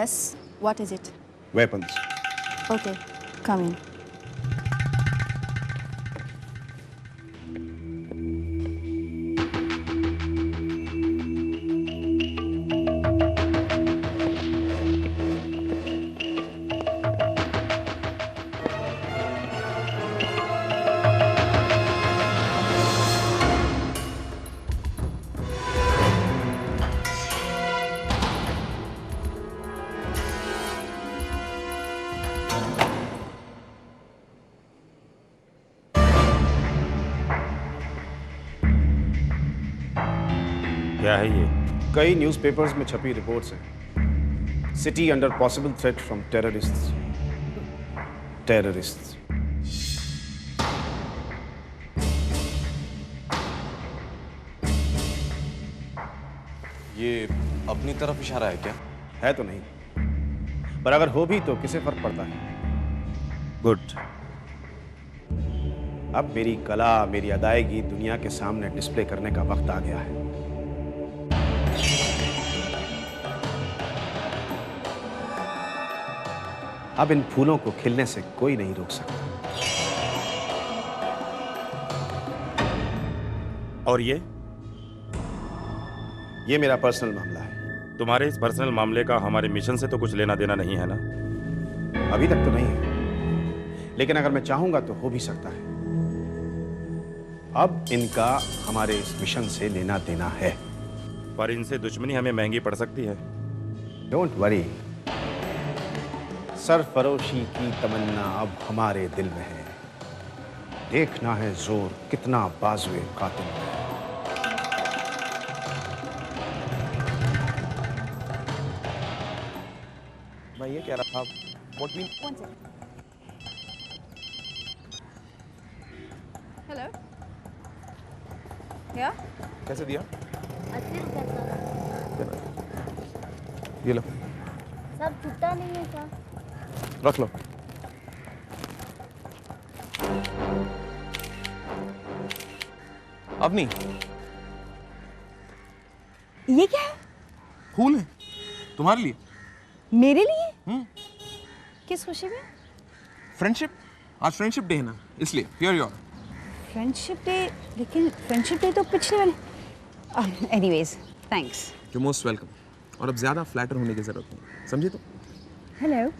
Yes, what is it? Weapons. Okay, come in. क्या है ये? कई न्यूज़पेपर्स में छपी रिपोर्ट्स हैं। City under possible threat from terrorists. Terrorists. ये अपनी तरफ इशारा है क्या? है तो नहीं, पर अगर हो भी तो किसे फर्क पड़ता है। गुड। अब मेरी कला, मेरी अदायगी दुनिया के सामने डिस्प्ले करने का वक्त आ गया है। अब इन फूलों को खिलने से कोई नहीं रोक सकता। और ये मेरा पर्सनल मामला है। तुम्हारे इस पर्सनल मामले का हमारे मिशन से तो कुछ लेना देना नहीं है ना? अभी तक तो नहीं है, लेकिन अगर मैं चाहूंगा तो हो भी सकता है। अब इनका हमारे इस मिशन से लेना देना है। पर इनसे दुश्मनी हमें महंगी पड़ सकती है। डोंट वरी, सरफरोशी की तमन्ना अब हमारे दिल में है। देखना है जोर कितना बाजुए कातिल में है। मैं ये कह रहा था, what we... One second. Hello? Yeah? कैसे दिया? अस्सी रुपये का। ये लो, सब छुट्टा नहीं है क्या? रख लो। अब नहीं। ये क्या है? फूल है तुम्हारे लिए। मेरे लिए? किस खुशी में? फ्रेंडशिप, आज फ्रेंडशिप डे है ना, इसलिए here you are. Friendship day? लेकिन फ्रेंडशिप डे तो पिछले वाले। Anyways, thanks. You most welcome. और अब ज्यादा फ्लैटर होने की जरूरत नहीं, समझे तो? हेलो,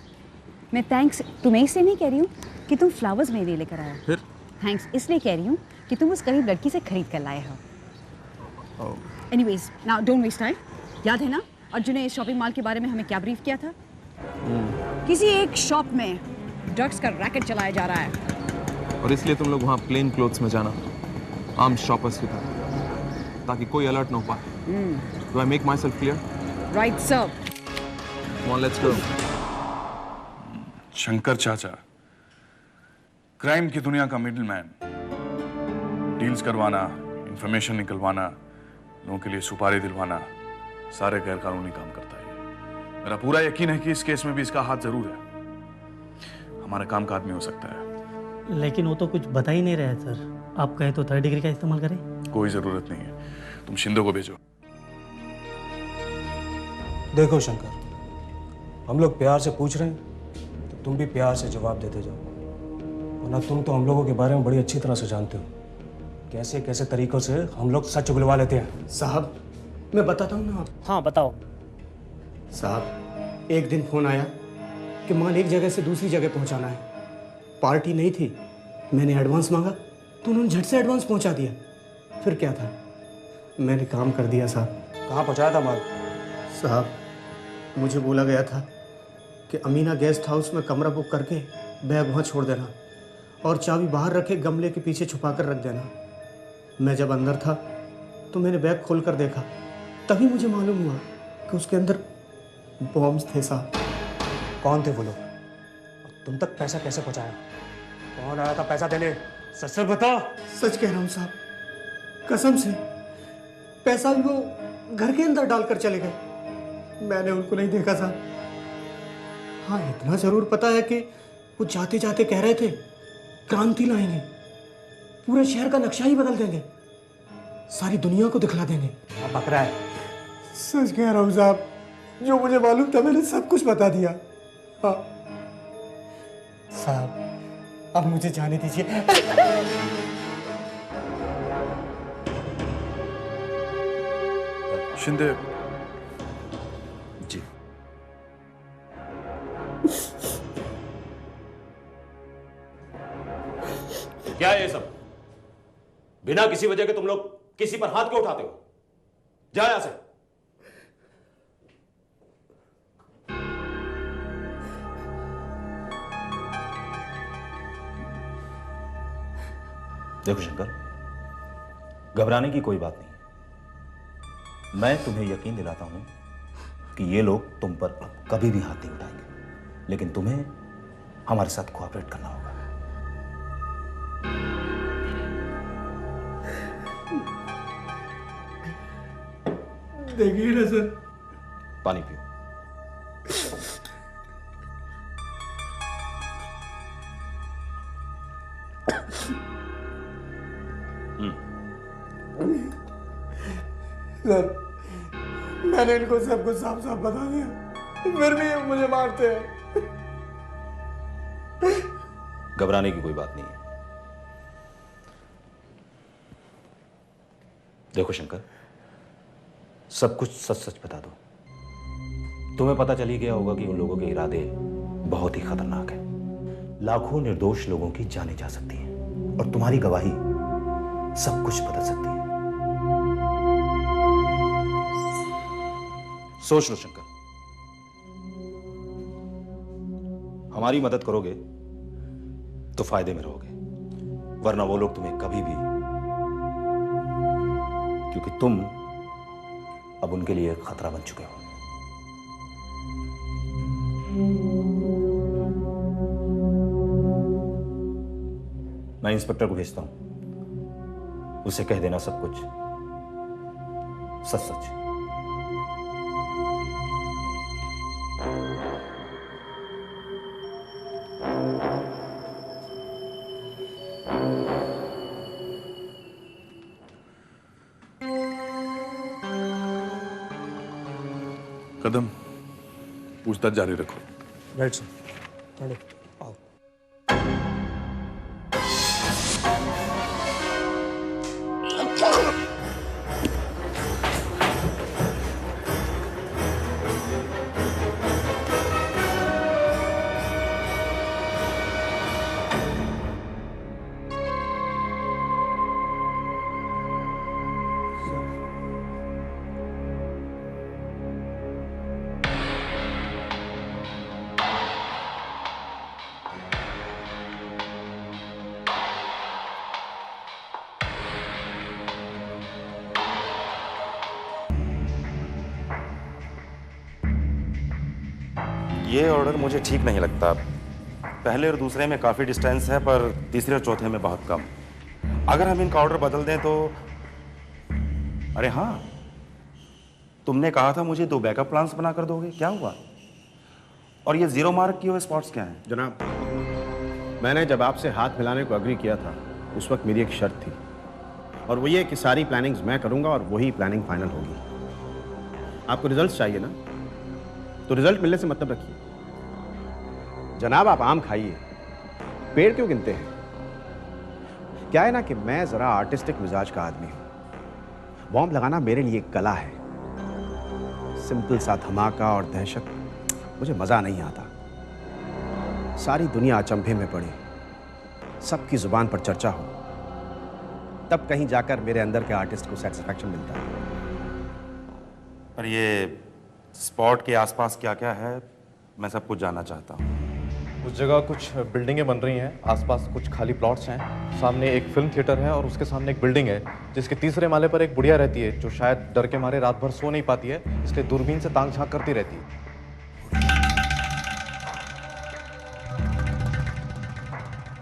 मैं थैंक्स तुम्हें इसलिए नहीं कह रही हूँ कि तुम फ्लावर्स मेरे लिए लेकर आए हो। फिर? थैंक्स इसलिए कह रही हूँ कि तुम उस गरीब लड़की से खरीद कर लाए हो। Anyways, now don't waste time. याद है ना अर्जुन ने इस शॉपिंग मॉल के बारे में हमें क्या ब्रीफ किया था? किसी एक शॉप में ड्रग्स का रैकेट चलाया जा रहा है। और इसलिए तुम लोग वहाँ प्लेन क्लोथ्स में जाना, आर्म शॉपर्स की तरह, ताकि कोई अलर्ट ना हो पाए। Do I make my self clear? Right sir. Come on, let's go. Shankar चाचा, क्राइम की दुनिया का मिडिल मैन, डील्स करवाना, इंफॉर्मेशन निकलवाना, लोगों के लिए सुपारी दिलवाना, सारे गैर कानूनी काम करता है। मेरा पूरा यकीन है कि इस केस में भी इसका हाथ जरूर है। हमारे काम का आदमी हो सकता है। लेकिन वो तो कुछ बता ही नहीं रहा है सर। आप कहे तो 3rd डिग्री का इस्तेमाल करें? कोई जरूरत नहीं है, तुम शिंदे को भेजो। देखो शंकर, हम लोग प्यार से पूछ रहे हैं तो तुम भी प्यार से जवाब देते जाओ, वरना तुम तो हम लोगों के बारे में बड़ी अच्छी तरह से जानते हो, कैसे कैसे तरीकों से हम लोग सच उगलवा लेते हैं। साहब, मैं बताता हूँ ना आप। हाँ बताओ। साहब, एक दिन फोन आया कि माल एक जगह से दूसरी जगह पहुँचाना है। पार्टी नहीं थी, मैंने एडवांस मांगा तो उन्होंने झट से एडवांस पहुँचा दिया। फिर क्या था, मैंने काम कर दिया साहब। कहाँ पहुँचाया था माल? साहब, मुझे बोला गया था कि अमीना गेस्ट हाउस में कमरा बुक करके बैग वहाँ छोड़ देना और चाबी बाहर रखे गमले के पीछे छुपा कर रख देना। मैं जब अंदर था तो मैंने बैग खोल कर देखा, तभी मुझे मालूम हुआ कि उसके अंदर बॉम्ब्स थे साहब। कौन थे वो लोग? तुम तक पैसा कैसे पहुँचाया? कौन आया था पैसा देने? सच सच बताओ। सच कह रहा हूँ साहब, कसम से। पैसा भी वो घर के अंदर डालकर चले गए, मैंने उनको नहीं देखा साहब। हाँ, इतना जरूर पता है कि वो जाते जाते कह रहे थे क्रांति लाएंगे, पूरे शहर का नक्शा ही बदल देंगे, सारी दुनिया को दिखला देंगे। बक रहा है। सच कह रहा हूँ साहब, जो मुझे मालूम था मैंने सब कुछ बता दिया। हाँ साहब, अब मुझे जाने दीजिए। शिंदे जी क्या है ये सब? बिना किसी वजह के तुम लोग किसी पर हाथ क्यों उठाते हो? जाओ यहां से। देखो शंकर, घबराने की कोई बात नहीं। मैं तुम्हें यकीन दिलाता हूं कि ये लोग तुम पर अब कभी भी हाथ नहीं उठाएंगे, लेकिन तुम्हें हमारे साथ कोऑपरेट करना होगा। देखिए ना सर, पानी पियो। सर मैंने इनको सब कुछ साफ साफ बता दिया, फिर भी ये मुझे मारते हैं। घबराने की कोई बात नहीं है। देखो शंकर, सब कुछ सच सच बता दो। तुम्हें पता चल ही गया होगा कि उन लोगों के इरादे बहुत ही खतरनाक हैं। लाखों निर्दोष लोगों की जानें जा सकती हैं और तुम्हारी गवाही सब कुछ बदल सकती है। सोच लो शंकर, हमारी मदद करोगे तो फायदे में रहोगे, वरना वो लोग तुम्हें कभी भी, क्योंकि तुम अब उनके लिए खतरा बन चुके हो। मैं इंस्पेक्टर को भेजता हूं, उसे कह देना सब कुछ सच सच। कदम, पूछताछ जारी रखो। Right sir. चलो आओ। ये ऑर्डर मुझे ठीक नहीं लगता। पहले और दूसरे में काफ़ी डिस्टेंस है, पर तीसरे और चौथे में बहुत कम। अगर हम इनका ऑर्डर बदल दें तो। अरे हाँ, तुमने कहा था मुझे 2 बैकअप प्लान्स बना कर दोगे, क्या हुआ? और ये 0 मार्क किए हुए स्पॉट्स क्या हैं? जनाब, मैंने जब आपसे हाथ मिलाने को अग्री किया था उस वक्त मेरी एक शर्त थी, और वो ये कि सारी प्लानिंग्स मैं करूंगा और वही प्लानिंग फाइनल होगी। आपको रिजल्ट चाहिए ना, तो रिजल्ट मिलने से मतलब रखिए। जनाब, आप आम खाइए, पेड़ क्यों गिनते हैं? क्या है ना कि मैं जरा आर्टिस्टिक मिजाज का आदमी हूं। बॉम्ब लगाना मेरे लिए एक कला है। सिंपल सा धमाका और दहशत मुझे मजा नहीं आता। सारी दुनिया अचंभे में पड़े, सबकी जुबान पर चर्चा हो, तब कहीं जाकर मेरे अंदर के आर्टिस्ट को सेटिस्फैक्शन मिलता है। पर ये स्पॉट के आसपास क्या क्या है, मैं सब कुछ जानना चाहता हूँ। उस जगह कुछ बिल्डिंगें बन रही हैं, आसपास कुछ खाली प्लॉट्स हैं, सामने एक फिल्म थिएटर है और उसके सामने एक बिल्डिंग है जिसके तीसरे माले पर एक बुढ़िया रहती है जो शायद डर के मारे रात भर सो नहीं पाती है, इसलिए दूरबीन से ताक झांक करती रहती है।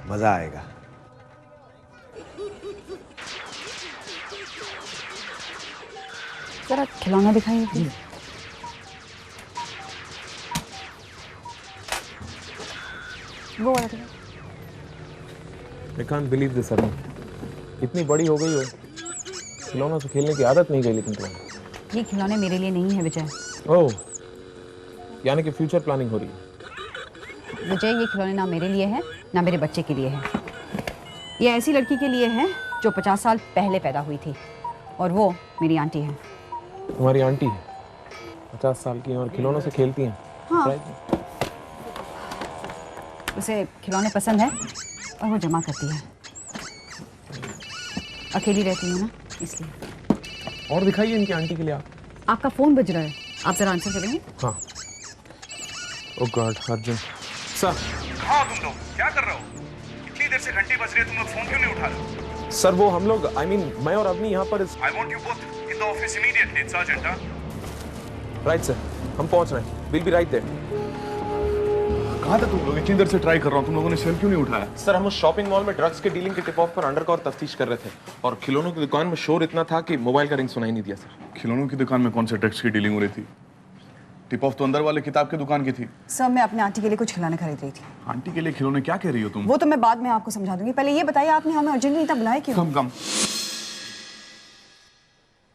मजा आएगा। जरा खिलौना दिखाइए प्लीज। वो वाला दिखाइए। I can't believe this, Arun. इतनी बड़ी हो गई हो, खिलौनों से खेलने की आदत नहीं गई लेकिन तुम्हें। ये खिलौने मेरे लिए नहीं है विजय। ओह, यानी कि फ्यूचर प्लानिंग हो रही है। विजय, ये खिलौने ना मेरे लिए है ना मेरे बच्चे के लिए है। ये ऐसी लड़की के लिए है जो 50 साल पहले पैदा हुई थी, और वो मेरी आंटी है। तुम्हारी आंटी है 50 साल की और खिलौनों से खेलती हैं। हाँ। उसे खिलौने पसंद है और वो जमा करती है। अकेली रहती है ना, इसलिए। और दिखाइए इनकी आंटी के लिए आप। आपका फोन बज रहा है, आप जरा आंसर करेंगे? हाँ। ओह गॉड, अर्जुन सर। हाँ, तुम लोग क्या कर रहे हो? इतनी देर से घंटी बज रही है, तुम लोग फोन क्यों नहीं उठा रहे? सर वो हम लोग मैं और अवनी यहाँ पर I want you both in the office immediately, it's urgent, huh? Right sir, हम पहुँच रहे हैं। Will be right there. कहाँ थे तुम लोग? इतनी देर से ट्राई कर रहा हूँ, तुम लोगों ने सेल क्यों नहीं उठाया? सर हम उस शॉपिंग मॉल में ड्रग्स के डीलिंग के टिप ऑफ पर अंडरकवर तफ्तीश कर रहे थे और खिलौनों की दुकान में शोर इतना था कि मोबाइल का रिंग सुनाई नहीं दिया सर। खिलौनों की दुकान में कौन से ड्रग्स की डीलिंग हो रही थी? टिप ऑफ तो अंदर वाले किताब की दुकान की थी। सर, मैं अपने आंटी के लिए कुछ खिलौने खरीद रही थी। आंटी के लिए खिलौने? क्या कह रही हो तुम? वो तो मैं बाद में आपको समझा दूंगी, पहले ये बताइए आपने हमें अर्जेंटली इतना बुलाया क्यों? कम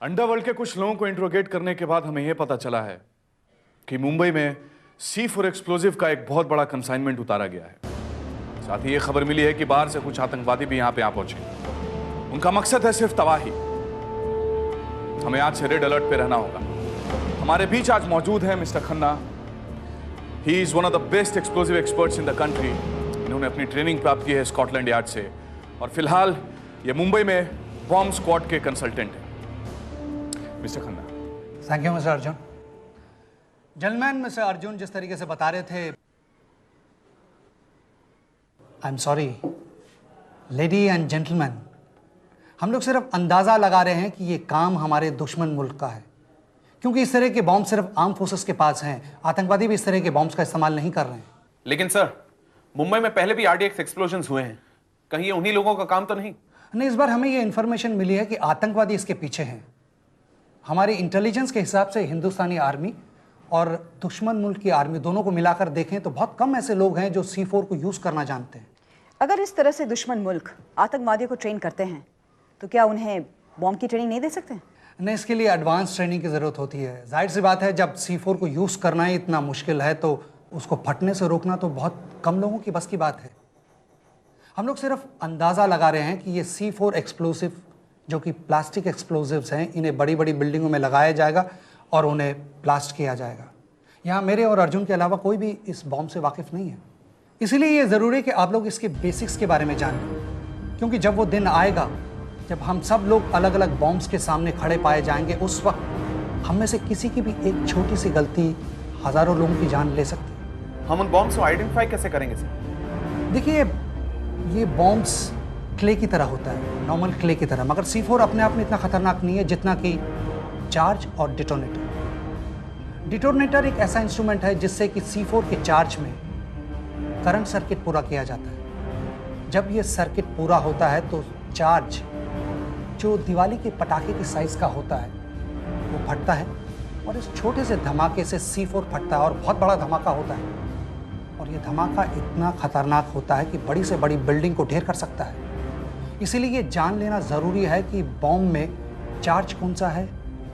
अंडरवर्ल्ड के कुछ लोगों को इंट्रोगेट करने के बाद हमें यह पता चला है कि मुंबई में C4 एक्सप्लोजिव का एक बहुत बड़ा कंसाइनमेंट उतारा गया है। साथ ही ये खबर मिली है कि बाहर से कुछ आतंकवादी भी यहाँ पे आ पहुंचे। उनका मकसद है सिर्फ तबाही। हमें आज से रेड अलर्ट पे रहना होगा। हमारे बीच आज मौजूद है mister Khanna. He is one of the best explosive experts in the country. इन्होंने अपनी ट्रेनिंग प्राप्त की है स्कॉटलैंड यार्ड से और फिलहाल ये मुंबई में बॉम्ब स्क्वाड के कंसल्टेंट हैं। Mister Khanna. Thank you mister Arjun. Gentleman, mister Arjun जिस तरीके से बता रहे थे, I am sorry lady and gentleman, हम लोग सिर्फ अंदाज़ा लगा रहे हैं कि ये काम हमारे दुश्मन मुल्क का है, क्योंकि इस तरह के बॉम्ब सिर्फ आर्म फोर्सेस के पास हैं। आतंकवादी भी इस तरह के बॉम्ब्स का इस्तेमाल नहीं कर रहे हैं। लेकिन सर, मुंबई में पहले भी RDX एक्सप्लोजन्स हुए हैं, कहीं ये उन्हीं लोगों का काम तो नहीं? नहीं, इस बार हमें ये इन्फॉर्मेशन मिली है कि आतंकवादी इसके पीछे हैं। हमारी इंटेलिजेंस के हिसाब से हिंदुस्तानी आर्मी और दुश्मन मुल्क की आर्मी दोनों को मिलाकर देखें तो बहुत कम ऐसे लोग हैं जो C4 को यूज़ करना जानते हैं। अगर इस तरह से दुश्मन मुल्क आतंकवादियों को ट्रेन करते हैं तो क्या उन्हें बॉम्ब की ट्रेनिंग नहीं दे सकते? नहीं, इसके लिए एडवांस ट्रेनिंग की ज़रूरत होती है। जाहिर सी बात है, जब C4 को यूज़ करना ही इतना मुश्किल है तो उसको फटने से रोकना तो बहुत कम लोगों की बस की बात है। हम लोग सिर्फ अंदाज़ा लगा रहे हैं कि ये C4 एक्सप्लोसिव जो कि प्लास्टिक एक्सप्लोजिव्स हैं, इन्हें बड़ी बड़ी बिल्डिंगों में लगाया जाएगा और उन्हें ब्लास्ट किया जाएगा। यहाँ मेरे और अर्जुन के अलावा कोई भी इस बॉम्ब से वाकिफ़ नहीं है। इसीलिए ये ज़रूरी है कि आप लोग इसके बेसिक्स के बारे में जान लें, क्योंकि जब वो दिन आएगा जब हम सब लोग अलग अलग बॉम्ब्स के सामने खड़े पाए जाएंगे, उस वक्त हम में से किसी की भी एक छोटी सी गलती हज़ारों लोगों की जान ले सकती है। हम उन बॉम्ब्स को आइडेंटिफाई कैसे करेंगे सर? देखिए, ये बॉम्ब्स क्ले की तरह होता है, नॉर्मल क्ले की तरह, मगर C4 अपने आप में इतना ख़तरनाक नहीं है जितना कि चार्ज और डिटोनेटर। डिटोनेटर एक ऐसा इंस्ट्रूमेंट है जिससे कि C4 के चार्ज में करंट सर्किट पूरा किया जाता है। जब ये सर्किट पूरा होता है तो चार्ज जो दिवाली के पटाखे की साइज़ का होता है वो फटता है और इस छोटे से धमाके से C4 फटता है और बहुत बड़ा धमाका होता है। और ये धमाका इतना ख़तरनाक होता है कि बड़ी से बड़ी बिल्डिंग को ढेर कर सकता है। इसीलिए ये जान लेना ज़रूरी है कि बॉम्ब में चार्ज कौन सा है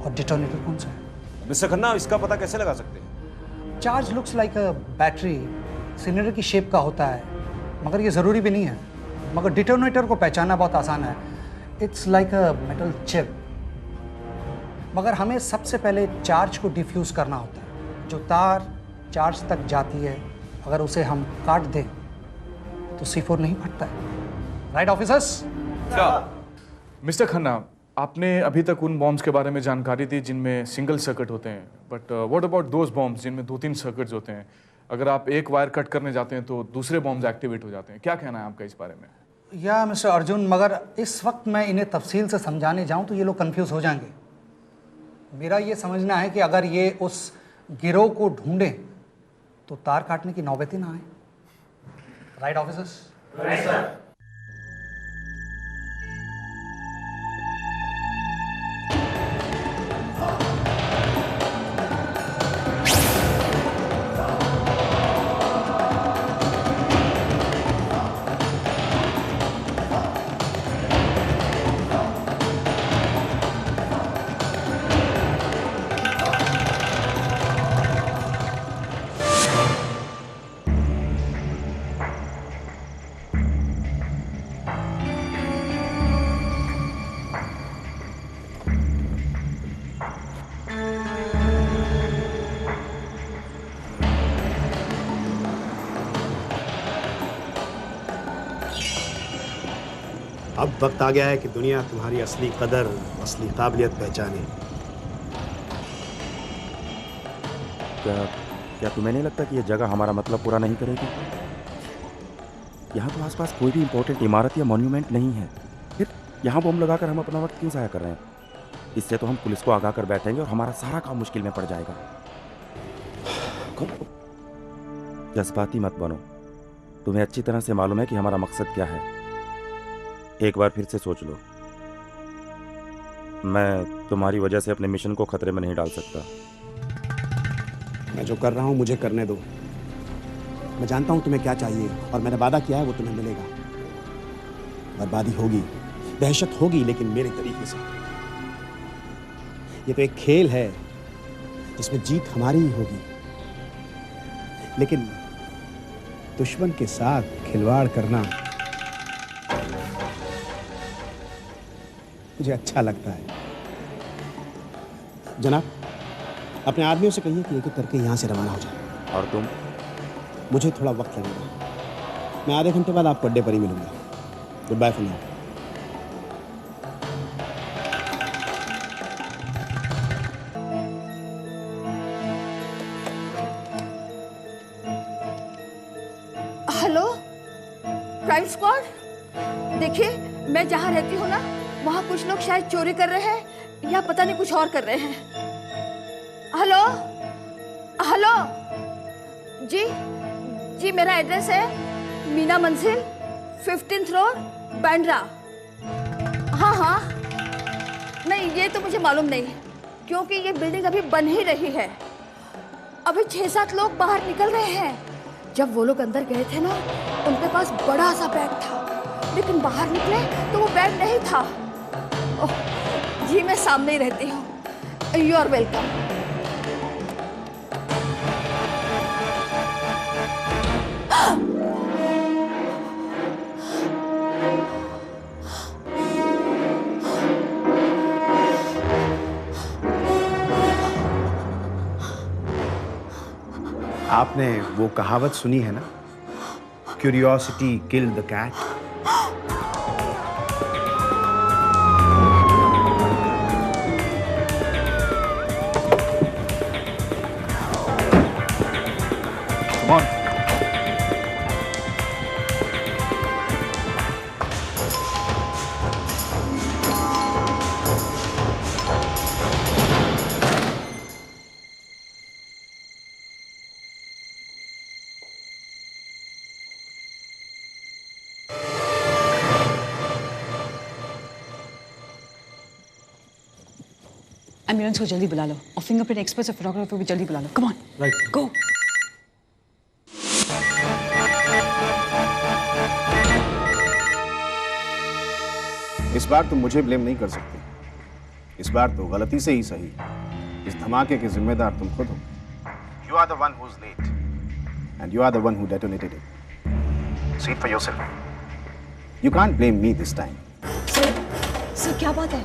और डिटोनेटर कौन सा है। मिस्टर खन्ना, इसका पता कैसे लगा सकते हैं? Charge looks like a battery, cylinder की शेप का होता है, मगर ये ज़रूरी भी नहीं है। मगर डिटोनेटर को पहचानना बहुत आसान है। It's like a metal chip. मगर हमें सबसे पहले चार्ज को डिफ्यूज़ करना होता है। जो तार चार्ज तक जाती है, अगर उसे हम काट दें तो C4 नहीं फटता है। Right officers? मिस्टर खन्ना, आपने अभी तक उन बॉम्ब्स के बारे में जानकारी दी जिनमें सिंगल सर्किट होते हैं, but what about those bombs जिनमें 2-3 सर्किट्स होते हैं? अगर आप एक वायर कट करने जाते हैं तो दूसरे बॉम्ब्स एक्टिवेट हो जाते हैं। क्या कहना है आपका इस बारे में? या मिस्टर अर्जुन, मगर इस वक्त मैं इन्हें तफसील से समझाने जाऊं तो ये लोग कंफ्यूज हो जाएंगे। मेरा ये समझना है कि अगर ये उस गिरोह को ढूंढें तो तार काटने की नौबत ही ना आए। Right officers? Right sir. अब वक्त आ गया है कि दुनिया तुम्हारी असली कदर, असली काबिलियत पहचाने। क्या तुम्हें नहीं लगता कि यह जगह हमारा मतलब पूरा नहीं करेगी? यहाँ तो आसपास कोई भी इंपॉर्टेंट इमारत या मॉन्यूमेंट नहीं है, फिर यहाँ बम लगाकर हम अपना वक्त क्यों ज़ाया कर रहे हैं? इससे तो हम पुलिस को आगाह कर बैठेंगे और हमारा सारा काम मुश्किल में पड़ जाएगा। जज्बाती मत बनो, तुम्हें अच्छी तरह से मालूम है कि हमारा मकसद क्या है। एक बार फिर से सोच लो। मैं तुम्हारी वजह से अपने मिशन को खतरे में नहीं डाल सकता। मैं जो कर रहा हूँ मुझे करने दो। मैं जानता हूँ तुम्हें क्या चाहिए और मैंने वादा किया है वो तुम्हें मिलेगा। बर्बादी होगी, दहशत होगी, लेकिन मेरे तरीके से। ये तो एक खेल है जिसमें जीत हमारी ही होगी, लेकिन दुश्मन के साथ खिलवाड़ करना मुझे अच्छा लगता है। जनाब, अपने आदमियों से कहिए कि एक एक करके यहाँ से रवाना हो जाए। और तुम? मुझे थोड़ा वक्त लगेगा। मैं आधे घंटे बाद आपको अड्डे पर ही मिलूंगा। Good bye for now. Hello, crime squad. देखिए, मैं जहाँ रहती हूँ ना, वहाँ कुछ लोग शायद चोरी कर रहे हैं या पता नहीं कुछ और कर रहे हैं। हेलो हेलो जी जी, मेरा एड्रेस है मीना मंजिल, 15th रोड, बांद्रा। हाँ हाँ, नहीं ये तो मुझे मालूम नहीं, क्योंकि ये बिल्डिंग अभी बन ही रही है। अभी 6-7 लोग बाहर निकल रहे हैं। जब वो लोग अंदर गए थे ना, उनके पास बड़ा सा बैग था, लेकिन बाहर निकले तो वो बैग नहीं था। ओह जी, मैं सामने ही रहती हूँ। You are welcome. आपने वो कहावत सुनी है ना, curiosity killed the cat. Come on. Ambulance को जल्दी बुला लो और फिंगरप्रिंट एक्सपर्ट और फोटोग्राफर को भी जल्दी बुला लो। कम ऑन, राइट, गो। इस बार तुम मुझे ब्लेम नहीं कर सकते। इस बार तो गलती से ही सही, इस धमाके के जिम्मेदार तुम खुद हो। You are the one who's late, and you are the one who detonated it. See it for yourself. You can't blame me this time. Sir, क्या बात है?